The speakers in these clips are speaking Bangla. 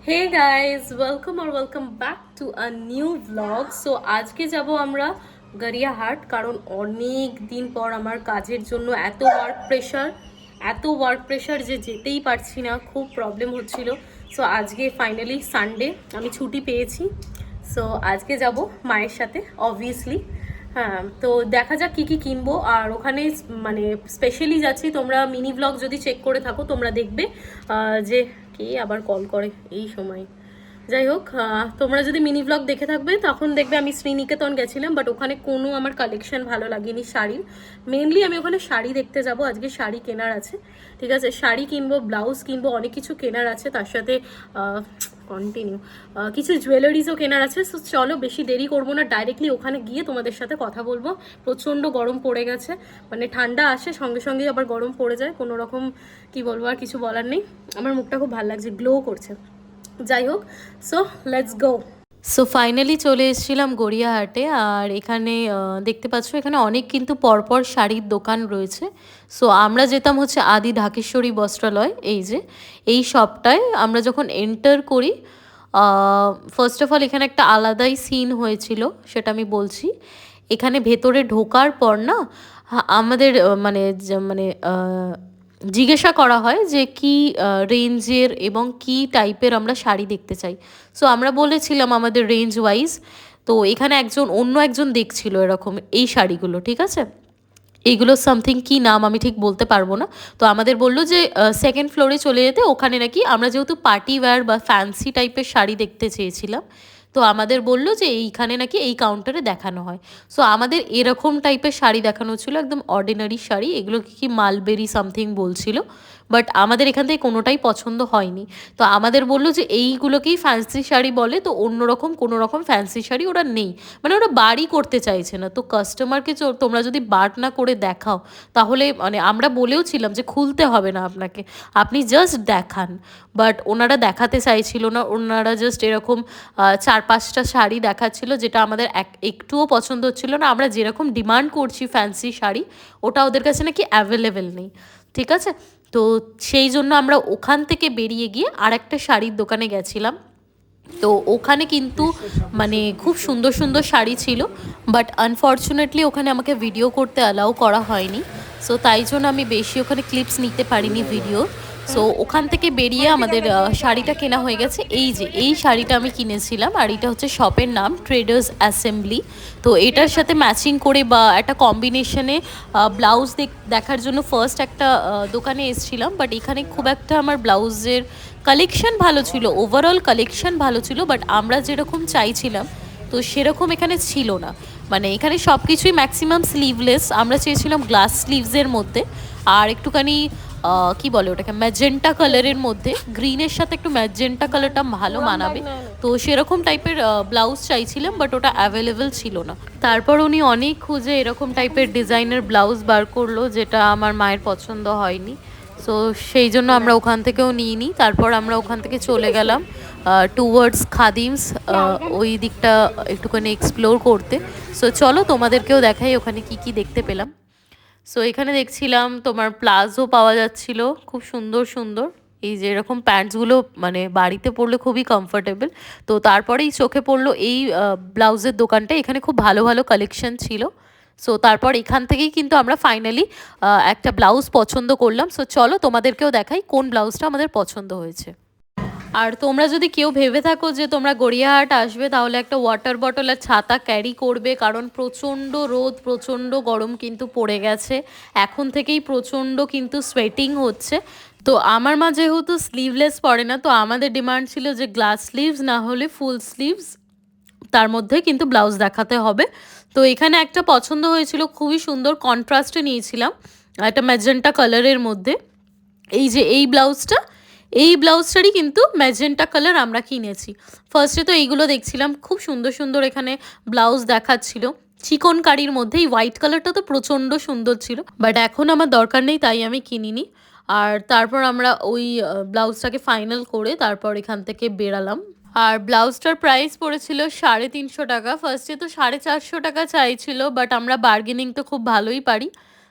Hey guys welcome back to a new blog. So আজকে যাব আমরা গড়িয়াহাট, কারণ অনেক দিন পর আমার কাজের জন্য এত ওয়ার্ক প্রেশার যে যেতেই পারছি না, খুব প্রবলেম হচ্ছিল। সো আজকে ফাইনালি সানডে, আমি ছুটি পেয়েছি। সো আজকে যাব মায়ের সাথে অবভিয়াসলি। হ্যাঁ, তো দেখা যাক কী কী কিনবো। আর ওখানে মানে স্পেশালি যাচ্ছি, তোমরা মিনি ব্লগ যদি চেক করে থাকো তোমরা দেখবে যে কে আবার কল করে এই সময়। যাই হোক, তোমরা যদি মিনি ব্লগ দেখে থাকবে তখন দেখবে আমি শ্রীনিকেতন গেছিলাম, বাট ওখানে কোনো আমার কালেকশন ভালো লাগেনি শাড়ির। মেনলি আমি ওখানে শাড়ি দেখতে যাব, আজকে শাড়ি কেনার আছে। ঠিক আছে, শাড়ি কিনবো, ব্লাউজ কিনবো, অনেক কিছু কেনার আছে, তার সাথে কন্টিনিউ কিছু জুয়েলারিজও কেনার আছে। সো চলো বেশি দেরি করবো না, ডাইরেক্টলি ওখানে গিয়ে তোমাদের সাথে কথা বলবো। প্রচণ্ড গরম পড়ে গেছে, মানে ঠান্ডা আসে সঙ্গে সঙ্গে আবার গরম পড়ে যায়, কোনো রকম কি বলবো, আর কিছু বলার নেই। আমার মুখটা খুব ভালো লাগছে, গ্লো করছে। যাই হোক, so let's go. So finally চলে এসেছিলাম গড়িয়াহাটে। আর এখানে দেখতে পাচ্ছ এখানে অনেক কিন্তু পরপর শাড়ির দোকান রয়েছে। সো আমরা যেতাম হচ্ছে আদি ঢাকেশ্বরী বস্ত্রালয়, এই যে এই শপটায় আমরা যখন এন্টার করি, ফার্স্ট অফ অল এখানে একটা আলাদাই সিন হয়েছিল, সেটা আমি বলছি। এখানে ভেতরে ঢোকার পর না, আমাদের মানে জিজ্ঞাসা করা হয় যে কি রেঞ্জের এবং কি টাইপের আমরা শাড়ি দেখতে চাই। সো আমরা বলেছিলাম আমাদের রেঞ্জ ওয়াইজ। তো এখানে অন্য একজন দেখছিল এরকম এই শাড়িগুলো, ঠিক আছে। এইগুলো সামথিং কি নাম আমি ঠিক বলতে পারবো না। তো আমাদের বললো যে সেকেন্ড ফ্লোরে চলে যেতে, ওখানে নাকি আমরা যেহেতু পার্টি ওয়্যার বা ফ্যান্সি টাইপের শাড়ি দেখতে চেয়েছিলাম, তো আমাদের বললো যে এইখানে নাকি এই কাউন্টারে দেখানো হয়। সো আমাদের এরকম টাইপের শাড়ি দেখানো ছিল, একদম অর্ডিনারি শাড়ি, এগুলো কি মালবেরি সামথিং বলছিল। বাট আমাদের এখান থেকে কোনোটাই পছন্দ হয়নি। তো আমাদের বললো যে এইগুলোকেই ফ্যান্সি শাড়ি বলে, তো অন্যরকম কোনো রকম ফ্যান্সি শাড়ি ওরা নেই, মানে ওরা বাড়ি করতে চাইছে না। তো কাস্টমারকে তোমরা যদি বাট না করে দেখাও, তাহলে মানে আমরা বলেও ছিলাম যে খুলতে হবে না আপনাকে, আপনি জাস্ট দেখান। বাট ওনারা দেখাতে চাইছিল না, ওনারা জাস্ট এরকম 4-5টা শাড়ি দেখাচ্ছিল, যেটা আমাদের একটুও পছন্দ হচ্ছিল না। আমরা যেরকম ডিমান্ড করছি ফ্যান্সি শাড়ি, ওটা ওদের কাছে নাকি অ্যাভেলেবেল নেই, ঠিক আছে। তো সেই জন্য আমরা ওখান থেকে বেরিয়ে গিয়ে আর একটা শাড়ির দোকানে গেছিলাম। তো ওখানে কিন্তু মানে খুব সুন্দর সুন্দর শাড়ি ছিল, বাট আনফর্চুনেটলি ওখানে আমাকে ভিডিও করতে অ্যালাউ করা হয়নি। সো তাই জন্য আমি বেশি ওখানে ক্লিপস নিতে পারিনি ভিডিও। সো ওখান থেকে বেরিয়ে আমাদের শাড়িটা কেনা হয়ে গেছে। এই যে এই শাড়িটা আমি কিনেছিলাম, আর এটা হচ্ছে শপের নাম ট্রেডার্স অ্যাসেম্বলি। তো এটার সাথে ম্যাচিং করে বা একটা কম্বিনেশনে ব্লাউজ দেখার জন্য ফার্স্ট একটা দোকানে এসেছিলাম, বাট এখানে খুব একটা আমার ব্লাউজের কালেকশন ভালো ছিল, ওভারঅল কালেকশন ভালো ছিল, বাট আমরা যেরকম চাইছিলাম তো সেরকম এখানে ছিল না। মানে এখানে সব কিছুই ম্যাক্সিমাম স্লিভলেস, আমরা চেয়েছিলাম গ্লাস স্লিভসের মধ্যে, আর একটুখানি কি বলে ওটাকে, ম্যাজেন্টা কালারের মধ্যে, গ্রিনের সাথে একটু ম্যাজেন্টা কালারটা ভালো মানাবে, তো সেরকম টাইপের ব্লাউজ চাইছিলাম, বাট ওটা অ্যাভেলেবেল ছিল না। তারপর উনি অনেক খুঁজে এরকম টাইপের ডিজাইনের ব্লাউজ বার করলো, যেটা আমার মায়ের পছন্দ হয়নি। সো সেই জন্য আমরা ওখান থেকেও নিইনি। তারপর আমরা ওখান থেকে চলে গেলাম টুয়ার্ডস খাদিমস, ওই দিকটা একটুখানি এক্সপ্লোর করতে। সো চলো তোমাদেরকেও দেখাই ওখানে কি কি দেখতে পেলাম। সো এখানে দেখছিলাম তোমার প্লাজো পাওয়া যাচ্ছিল, খুব সুন্দর সুন্দর, এই যে এরকম প্যান্টসগুলো মানে বাড়িতে পরলে খুবই কমফোর্টেবল। তো তারপরেই চোখে পড়লো এই ব্লাউজের দোকানটা, এখানে খুব ভালো ভালো কালেকশন ছিল। সো তারপর এখান থেকেই কিন্তু আমরা ফাইনালি একটা ব্লাউজ পছন্দ করলাম। সো চলো তোমাদেরকেও দেখাই কোন ব্লাউজটা আমাদের পছন্দ হয়েছে। আর তোমরা যদি কেউ ভেবে থাকো যে তোমরা গড়িয়াহাট আসবে, তাহলে একটা ওয়াটার বটল আর ছাতা ক্যারি করবে, কারণ প্রচণ্ড রোদ, প্রচণ্ড গরম কিন্তু পড়ে গেছে, এখন থেকেই প্রচণ্ড কিন্তু সোয়েটিং হচ্ছে। তো আমার মা যেহেতু স্লিভলেস পরে না, তো আমাদের ডিমান্ড ছিল যে গ্লাস স্লিভস না হলে ফুল স্লিভস, তার মধ্যে কিন্তু ব্লাউজ দেখাতে হবে। তো এখানে একটা পছন্দ হয়েছিল, খুবই সুন্দর কন্ট্রাস্টে নিয়েছিলাম, একটা ম্যাজেন্টা কালারের মধ্যে। এই যে এই ব্লাউজটারই কিন্তু ম্যাজেন্টা কালার আমরা কিনেছি। ফার্স্টে তো এইগুলো দেখছিলাম, খুব সুন্দর সুন্দর এখানে ব্লাউজ দেখাচ্ছিল চিকন কারির মধ্যে। এই হোয়াইট কালারটা তো প্রচণ্ড সুন্দর ছিল, বাট এখন আমার দরকার নেই, তাই আমি কিনিনি। আর তারপর আমরা ওই ব্লাউজটাকে ফাইনাল করে তারপর এখান থেকে বেরালাম। আর ব্লাউজটার প্রাইস পড়েছিল 350 টাকা। ফার্স্টে তো 450 টাকা চাইছিল, বাট আমরা বার্গেনিং তো খুব ভালোই পারি,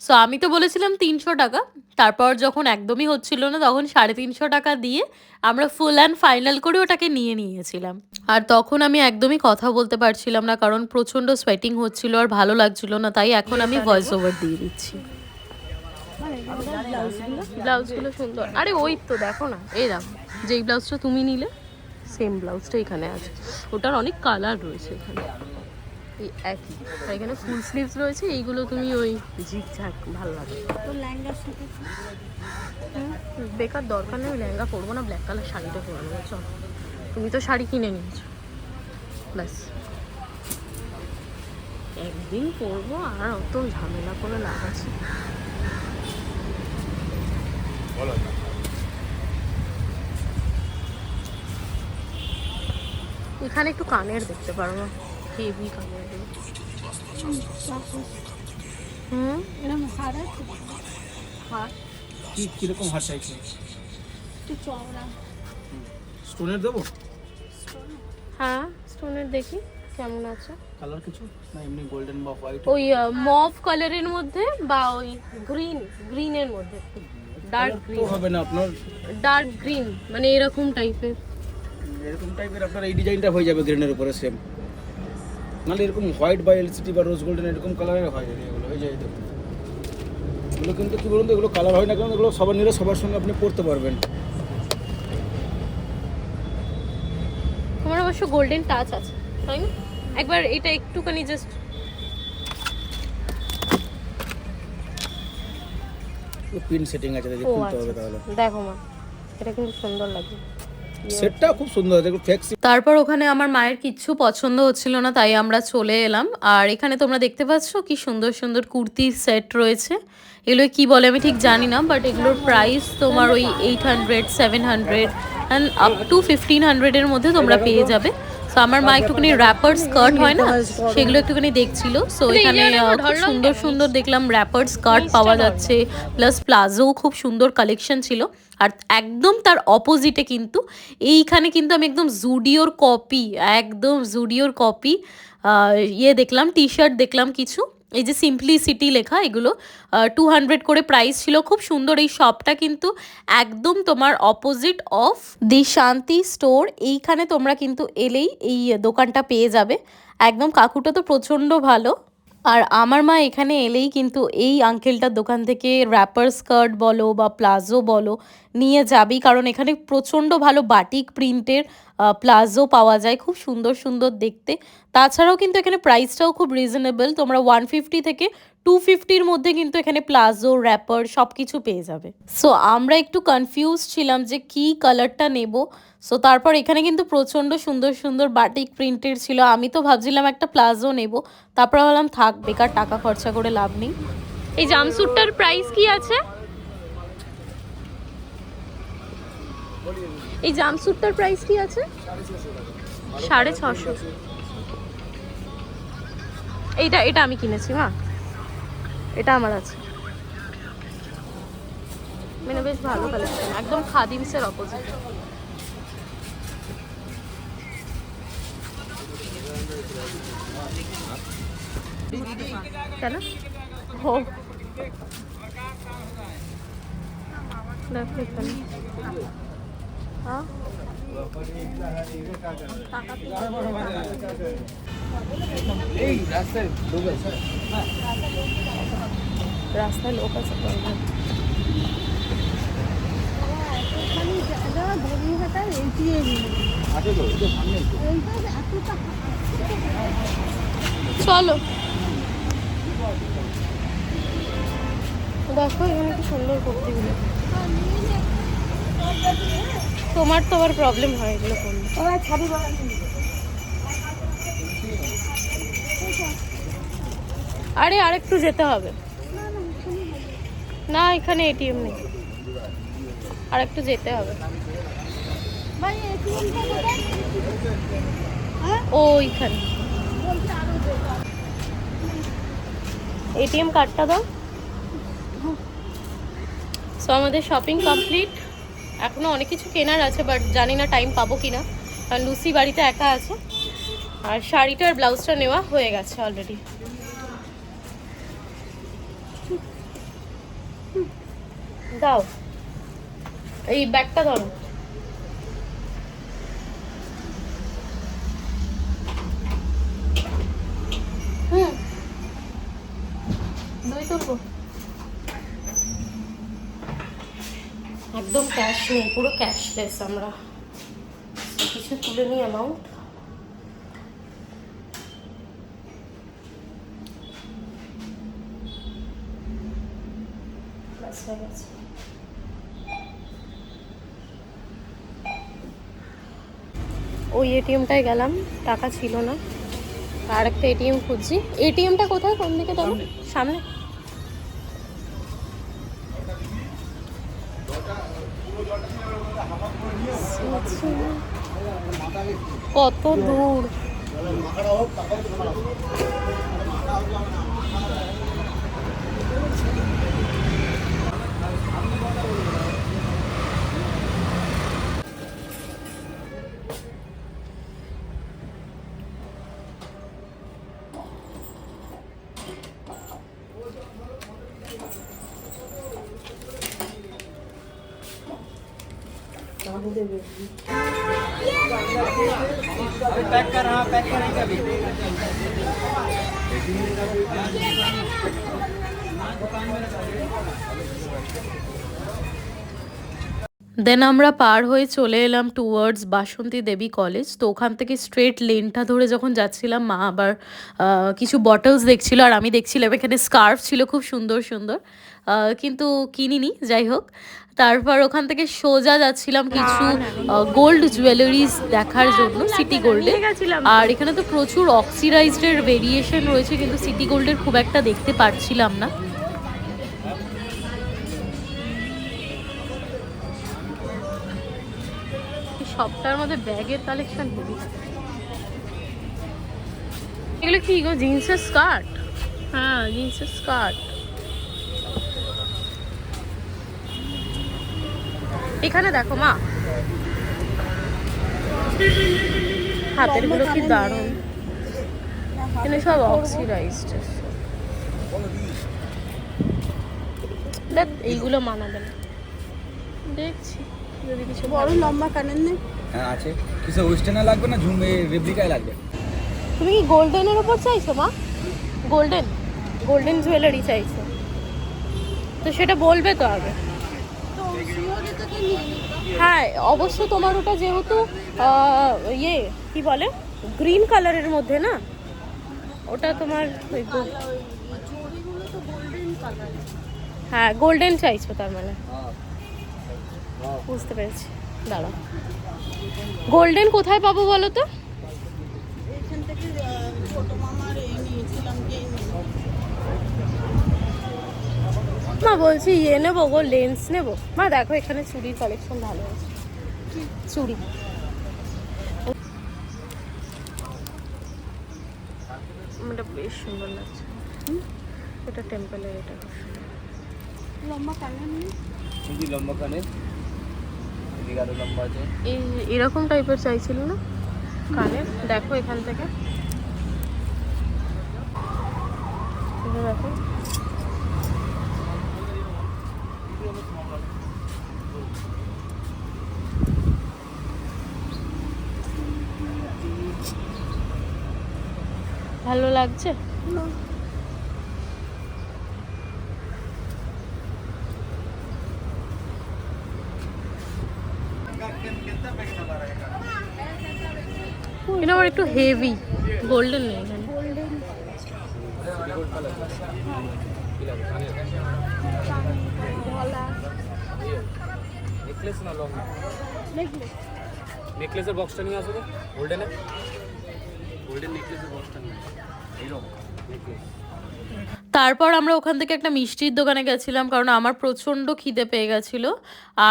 সো আমি তো বলেছিলাম 300 টাকা, তারপর যখন একদমই হচ্ছিল না তখন 350 টাকা দিয়ে আমরা ফুল অ্যান্ড ফাইনাল করে ওটাকে নিয়ে নিয়েছিলাম। আর তখন আমি একদমই কথা বলতে পারছিলাম না, কারণ প্রচণ্ড সোয়েটিং হচ্ছিল আর ভালো লাগছিল না, তাই এখন আমি ভয়েস ওভার দিয়ে দিচ্ছি। ব্লাউজগুলো সুন্দর। আরে ওই তো দেখো না, এই দেখো যেই ব্লাউজটা তুমি নিলে সেম ব্লাউজটা এখানে আছে, ওটার অনেক কালার রয়েছে এখানে, এই একই। আর এখানে ফুল স্লিভস রয়েছে, এইগুলো তুমি ওই ঝিকঝাক ভালো লাগে। বেকার দরকার নেই, লেহেঙ্গা পরবো না, ব্ল্যাক কালার শাড়িটা পরে নেবো। চল, তুমি তো শাড়ি কিনে নিয়েছো, ব্যাস একদিন পরবো, আর অত ঝামেলা করে লাভ আছে? এখানে একটু কানের দেখতে পারো না, হেভি কানের। এরকম হার আছে? হার কিরকম হার চাইছে? একটু চওড়া। স্টোনের দেবো? হ্যাঁ স্টোনের দেখি কেমন আছে। কালার কিছু না, এমনি গোল্ডেন বা হোয়াইট? ওই মভ কালারের মধ্যে বা ওই গ্রিনের মধ্যে, ডার্ক গ্রিন হবে না আপনার, ডার্ক গ্রিন মানে এরকম টাইপের। এরকম টাইপের আপনার এই ডিজাইনটা হয়ে যাবে গ্রিনের উপরে সেম, নাহলে এরকম হোয়াইট বা এলসিডি বা রোজ গোল্ডেন এরকম কালারের হয়, এগুলো হয়ে যায়। দেখুন এগুলো কিন্তু কী বলুন তো, এগুলো কালার হয় না, কারণ এগুলো সবার নিলে সবার সঙ্গে আপনি পরতে পারবেন। তোমার অবশ্য গোল্ডেন টাচ আছে তাই না? একবার এটা একটুখানি জাস্ট পিন সেটিং আছে, দেখে খুলতে হবে তাহলে। দেখো মা, এটা কিন্তু সুন্দর লাগে, সেটটা খুব সুন্দর, দেখো ফ্লেক্সি। তারপর ওখানে আমার মায়ের কিচ্ছু পছন্দ হচ্ছিল না, তাই আমরা চলে এলাম। আর এখানে তোমরা দেখতে পাচ্ছ কি সুন্দর সুন্দর কুর্তির সেট রয়েছে। এগুলো কি বলে আমি ঠিক জানি না, বাট এগুলোর প্রাইস তোমার ওই 800, 700 অ্যান্ড আপ টু 1500 এর মধ্যে তোমরা পেয়ে যাবে। তো আমার মা একটুখানি র্যাপার স্কার্ট হয় না, সেগুলো একটুখানি দেখছিল। সো এখানে খুব সুন্দর সুন্দর দেখলাম র্যাপার স্কার্ট পাওয়া যাচ্ছে, প্লাস প্লাজো খুব সুন্দর কালেকশন ছিল। আর একদম তার অপোজিটে কিন্তু এইখানে কিন্তু আমি একদম জুডিওর কপি, একদম জুডিওর কপি ইয়ে দেখলাম, টি শার্ট দেখলাম কিছু, এই যে সিম্পলিসিটি লেখা, এগুলো 200 করে প্রাইস ছিল, খুব সুন্দর। এই শপটা কিন্তু একদম তোমার অপোজিট অফ দি শান্তি স্টোর, এইখানে তোমরা কিন্তু এলেই এই দোকানটা পেয়ে যাবে। একদম কাকুটা তো প্রচণ্ড ভালো। আর আমার মা এখানে এলেই কিন্তু এই আঙ্কেলটার দোকান থেকে র্যাপার স্কার্ট বলো বা প্লাজো বলো নিয়ে যাবেই, কারণ এখানে প্রচণ্ড ভালো বাটিক প্রিন্টের প্লাজো পাওয়া যায়, খুব সুন্দর সুন্দর দেখতে। তাছাড়াও কিন্তু এখানে প্রাইসটাও খুব রিজনেবল, তোমরা 150 থেকে 250-র মধ্যে কিন্তু এখানে প্লাজো র্যাপার সব কিছু পেয়ে যাবে। সো আমরা একটু কনফিউজ ছিলাম যে কি কালারটা নেব। সো তারপর এখানে কিন্তু প্রচণ্ড সুন্দর সুন্দর বাটিক প্রিন্টের ছিল, আমি তো ভাবছিলাম একটা প্লাজো নেব, তারপর ভাবলাম থাক, বেকার টাকা খরচা করে লাভ নেই। এই জামস্যুটটার প্রাইস কি আছে? এই জামস্যুটটার প্রাইস কি আছে? 650। এইটা এটা আমি কিনেছি মা, এটা আমার আছে, মানে বেশ ভালো কালেকশন, একদম খাদিমসের অপোজিট। কেন ও দেখো এখানে রাস্তায় লোক আছে। চলো দেখো এখানে কি সুন্দর কুর্তিগুলো, তোমার তো আবার প্রবলেম হয় এগুলো করলে। আরে আরেকটু যেতে হবে না, এখানে এটিএম নেই, আরেকটু যেতে হবে। ওইখানে এটিএম কার্ডটা দাও। সো আমাদের শপিং কমপ্লিট, এখনও অনেক কিছু কেনার আছে, বাট জানি না টাইম পাবো কিনা, কারণ লুসি বাড়িতে একা আছে। আর শাড়িটার ব্লাউজটা নেওয়া হয়ে গেছে অলরেডি। দাও, এই ব্যাগটা ধরো। দই তুলবো? একদম ক্যাশ নেই, পুরো ক্যাশলেস আমরা। কিছু তুলে নিই অ্যামাউন্ট। ওই এটিএমটায় গেলাম, টাকা ছিল না, আর একটা এটিএম খুঁজছি। এটিএমটা কোথায়, কোন দিকে যাবো? সামনে। কত দূর! पैक कर, हाँ पैक करेंगे अभी। দেন আমরা পার হয়ে চলে এলাম টুয়ার্ডস বাসন্তী দেবী কলেজ। তো ওখান থেকে স্ট্রেট লেনটা ধরে যখন যাচ্ছিলাম, মা আবার কিছু বটলস দেখছিল, আর আমি দেখছিলাম এখানে স্কার্ফ ছিল খুব সুন্দর সুন্দর, কিন্তু কিনিনি। যাই হোক, তারপর ওখান থেকে সোজা যাচ্ছিলাম কিছু গোল্ড জুয়েলারিজ দেখার জন্য সিটি গোল্ডে। আর এখানে তো প্রচুর অক্সিডাইজডের ভেরিয়েশন রয়েছে, কিন্তু সিটি গোল্ডের খুব একটা দেখতে পাচ্ছিলাম না। সবটার মধ্যে ব্যাগের কালেকশন হেভি থাকে। এগুলো কি গো, জিন্সের স্কার্ট? হ্যাঁ, জিন্সের স্কার্ট। এখানে দেখো মা, হাতের গুলো কি দারুণ, এখানে সব অক্সিডাইজড। এইগুলো মানাবে না, দেখছি যদি কিছু বড় লম্বা কানের নেই? হ্যাঁ আছে। কিসে ওয়েস্টার্নে লাগবে না ঝুমে রেপ্লিকায় লাগবে? তুমি কি গোল্ডেনের উপর চাইছো মা? গোল্ডেন, গোল্ডেন জুয়েলারি চাইছো? তো সেটা বলবে তো আগে। হ্যাঁ অবশ্য, তোমার ওটা যেহেতু ইয়ে কি বলে, গ্রিন কালারের মধ্যে না, ওটা তোমার হ্যাঁ গোল্ডেন চাইছো তার মানে। বুঝতে পেরেছি, দাঁড়াও। গোল্ডেন কোথায় পাবো বলো তো? এখান থেকে ছোট মামার এই নিয়েছিলাম, মা বলছি ইয়ে নেবো গো, লেন্স নেবো। মা দেখো এখানে চুড়ির কালেকশন ভালো আছে, চুড়ি। এটা বেশ সুন্দর লাগছে, এটা টেম্পলের, এটা খুব সুন্দর। লম্বা কানের নেই? লম্বা কানের, এদিকে আরো লম্বা আছে। এই এরকম টাইপের চাইছিল না কানের, দেখো এখান থেকে দেখো। ভালো লাগছে? এটা আমার একটু হেভি, গোল্ডেন নেই এখানে। নেকলেস না লং নেকলেসের বক্সটা নিয়ে আসো তো, গোল্ডেনের গোল্ডেন নেকলেসের বক্সটা নিয়ে এইরকম নেকলেস। তারপর আমরা ওখান থেকে একটা মিষ্টির দোকানে গেছিলাম, কারণ আমার প্রচণ্ড খিদে পেয়ে গেছিলো।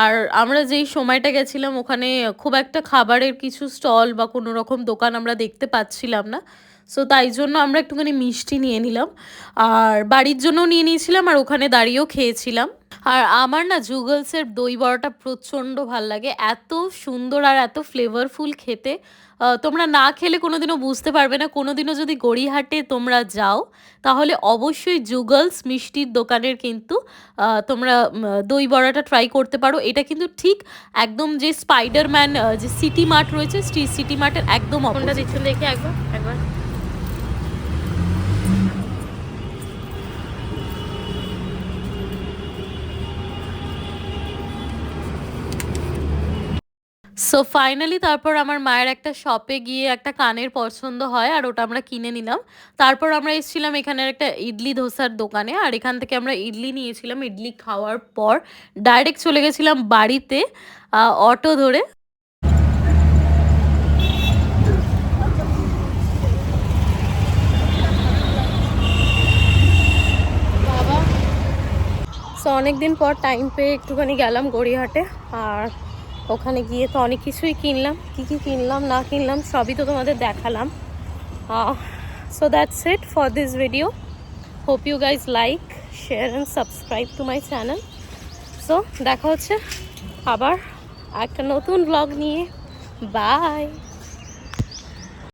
আর আমরা যেই সময়টা গেছিলাম ওখানে খুব একটা খাবারের কিছু স্টল বা কোনো রকম দোকান আমরা দেখতে পাচ্ছিলাম না। সো তাই জন্য আমরা একটুখানি মিষ্টি নিয়ে নিলাম, আর বাড়ির জন্যও নিয়ে নিয়েছিলাম, আর ওখানে দাঁড়িয়েও খেয়েছিলাম। আর আমার না জুগলসের দই বড়াটা প্রচণ্ড ভাল লাগে, এত সুন্দর আর এত ফ্লেভারফুল খেতে। তোমরা না খেলে কোনোদিনও বুঝতে পারবে না। কোনোদিনও যদি গড়িয়াহাটে তোমরা যাও তাহলে অবশ্যই জুগলস মিষ্টির দোকানের কিন্তু তোমরা দই বড়াটা ট্রাই করতে পারো। এটা কিন্তু ঠিক একদম যে স্পাইডারম্যান যে সিটি মার্ট রয়েছে, সিটি মার্টের একদম অপোজিট। দিচ্ছেন দেখে একবার একবার। সো ফাইনালি তারপর আমার মায়ের একটা শপে গিয়ে একটা কানের পছন্দ হয় আর ওটা আমরা কিনে নিলাম। তারপর আমরা এসেছিলাম এখানের একটা ইডলি ধোসার দোকানে, আর এখান থেকে আমরা ইডলি নিয়েছিলাম। ইডলি খাওয়ার পর ডাইরেক্ট চলে গেছিলাম বাড়িতে অটো ধরে। সো অনেকদিন পর টাইম পেয়ে একটুখানি গেলাম গড়িয়াহাটে, আর ওখানে গিয়ে তো অনেক কিছুই কিনলাম। কি কি কিনলাম না কিনলাম সবই তো তোমাদের দেখালাম। So that's it for this video. Hope you guys like, share and subscribe to my channel. So দেখা হচ্ছে আবার একটা নতুন ব্লগ নিয়ে। বাই।